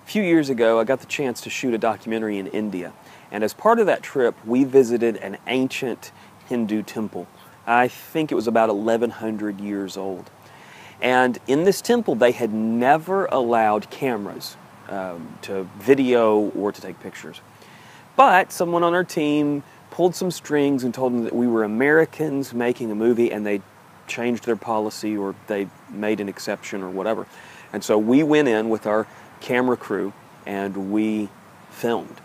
few years ago, I got the chance to shoot a documentary in India. And as part of that trip, we visited an ancient Hindu temple. I think it was about 1,100 years old. And in this temple, they had never allowed cameras to video or to take pictures. But someone on our team pulled some strings and told them that we were Americans making a movie, and they changed their policy or they made an exception or whatever. And so we went in with our camera crew and we filmed.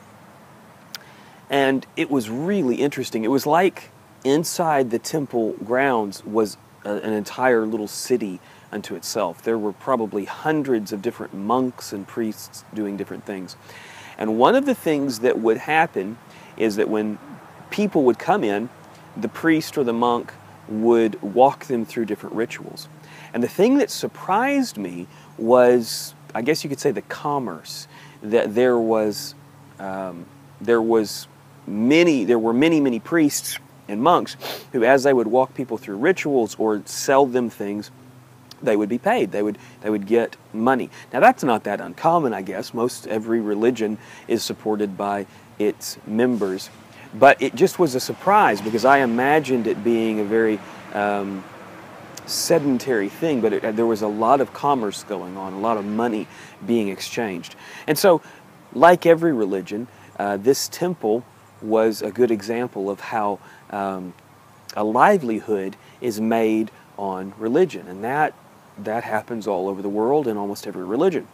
And it was really interesting. It was like inside the temple grounds was an entire little city unto itself. There were probably hundreds of different monks and priests doing different things. And one of the things that would happen is that when people would come in, the priest or the monk would walk them through different rituals. And the thing that surprised me was, I guess you could say, the commerce. That there were many priests and monks who, as they would walk people through rituals or sell them things, they would be paid. They would get money. Now that's not that uncommon, I guess. Every religion is supported by its members. But it just was a surprise because I imagined it being a very sedentary thing, but there was a lot of commerce going on, a lot of money being exchanged. And so, like every religion, this temple was a good example of how a livelihood is made on religion. And that happens all over the world in almost every religion.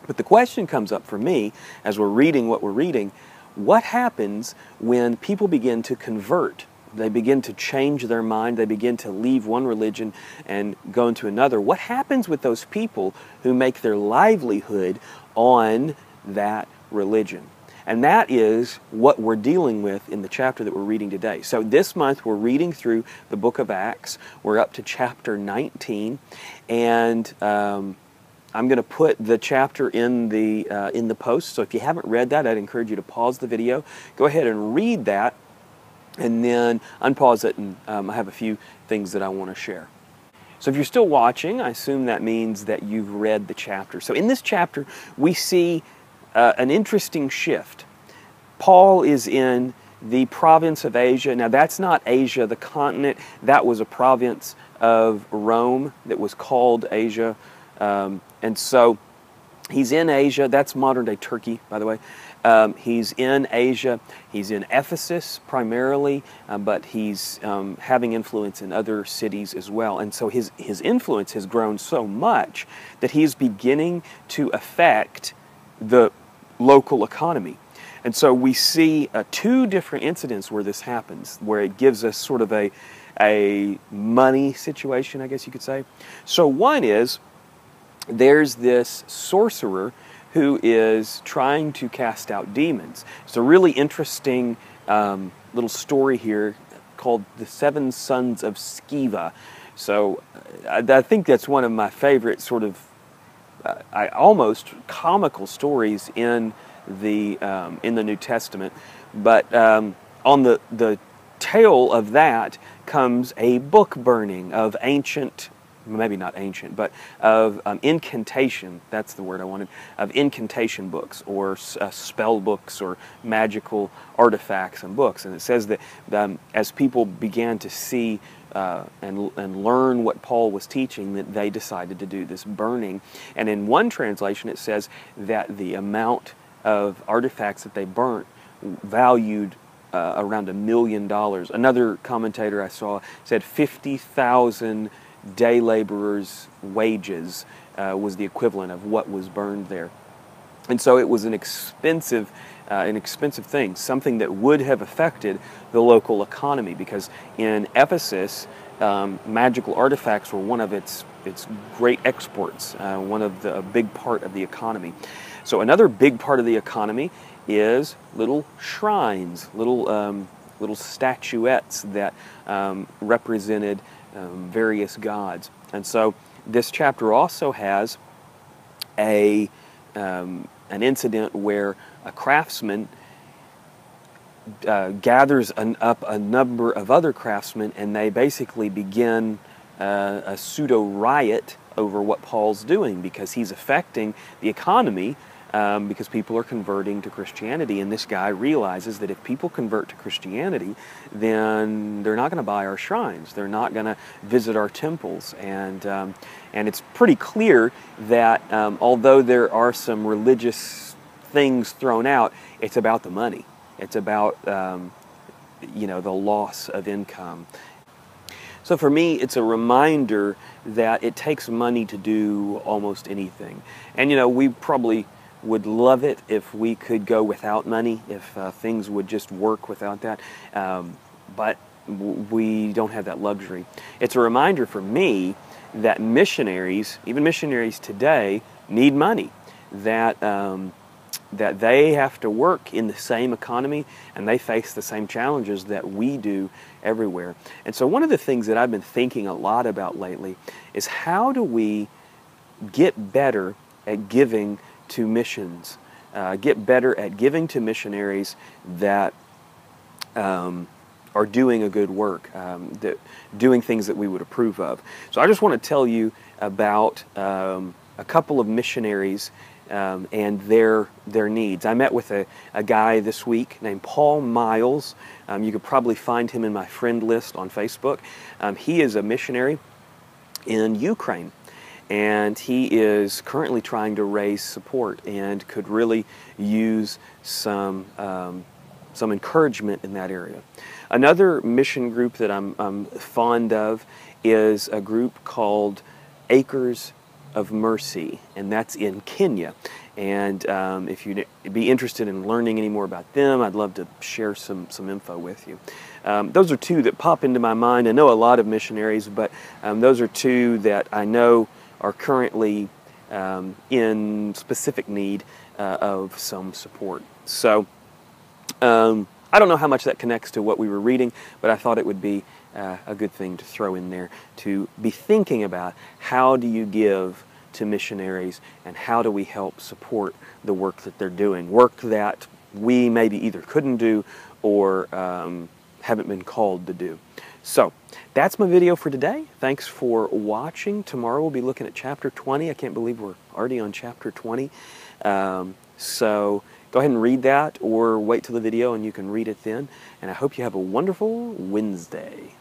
But the question comes up for me as we're reading what we're reading: what happens when people begin to convert? They begin to change their mind, they begin to leave one religion and go into another. What happens with those people who make their livelihood on that religion? And that is what we're dealing with in the chapter that we're reading today. So this month we're reading through the book of Acts. We're up to chapter 19, and I'm going to put the chapter in the post. So if you haven't read that, I'd encourage you to pause the video, go ahead and read that, and then unpause it, and I have a few things that I want to share. So if you're still watching, I assume that means that you've read the chapter. So in this chapter, we see an interesting shift. Paul is in the province of Asia. Now that's not Asia, the continent. That was a province of Rome that was called Asia. And so he's in Asia. That's modern-day Turkey, by the way. He's in Asia. He's in Ephesus primarily, but he's having influence in other cities as well. And so his influence has grown so much that he's beginning to affect the local economy. And so we see two different incidents where this happens, where it gives us sort of a money situation, I guess you could say. So one is, there's this sorcerer who is trying to cast out demons. It's a really interesting little story here called The Seven Sons of Sceva. So I think that's one of my favorite sort of almost comical stories in the New Testament. But on the tail of that comes a book burning of ancient, maybe not ancient, but of incantation, that's the word I wanted, of incantation books or spell books or magical artifacts and books. And it says that as people began to see and learn what Paul was teaching, that they decided to do this burning. And in one translation it says that the amount of artifacts that they burnt valued around $1 million. Another commentator I saw said 50,000 day laborers' wages was the equivalent of what was burned there. And so it was an expensive thing, something that would have affected the local economy, because in Ephesus, magical artifacts were one of its great exports, a big part of the economy. So another big part of the economy is little shrines, little statuettes that represented various gods. And so this chapter also has an incident where a craftsman gathers up a number of other craftsmen, and they basically begin a pseudo riot over what Paul's doing, because he's affecting the economy because people are converting to Christianity, and this guy realizes that if people convert to Christianity, then they're not going to buy our shrines, they're not going to visit our temples, and it's pretty clear that although there are some religious things thrown out, it's about the money. It's about the loss of income. So for me, it's a reminder that it takes money to do almost anything. And we probably would love it if we could go without money, if things would just work without that. But we don't have that luxury. It's a reminder for me that missionaries, even missionaries today, need money. That they have to work in the same economy and they face the same challenges that we do everywhere. And so one of the things that I've been thinking a lot about lately is how do we get better at giving to missions, get better at giving to missionaries that are doing a good work, doing things that we would approve of. So I just want to tell you about a couple of missionaries and their needs. I met with a guy this week named Paul Miles. You could probably find him in my friend list on Facebook. He is a missionary in Ukraine, and he is currently trying to raise support and could really use some encouragement in that area. Another mission group that I'm fond of is a group called Acres of Mercy, and that's in Kenya. And if you'd be interested in learning any more about them, I'd love to share some info with you. Those are two that pop into my mind. I know a lot of missionaries, but those are two that I know are currently in specific need of some support. So I don't know how much that connects to what we were reading, but I thought it would be a good thing to throw in there, to be thinking about how do you give to missionaries and how do we help support the work that they're doing, work that we maybe either couldn't do or haven't been called to do. So that's my video for today. Thanks for watching. Tomorrow we'll be looking at chapter 20. I can't believe we're already on chapter 20. So go ahead and read that, or wait till the video and you can read it then. And I hope you have a wonderful Wednesday.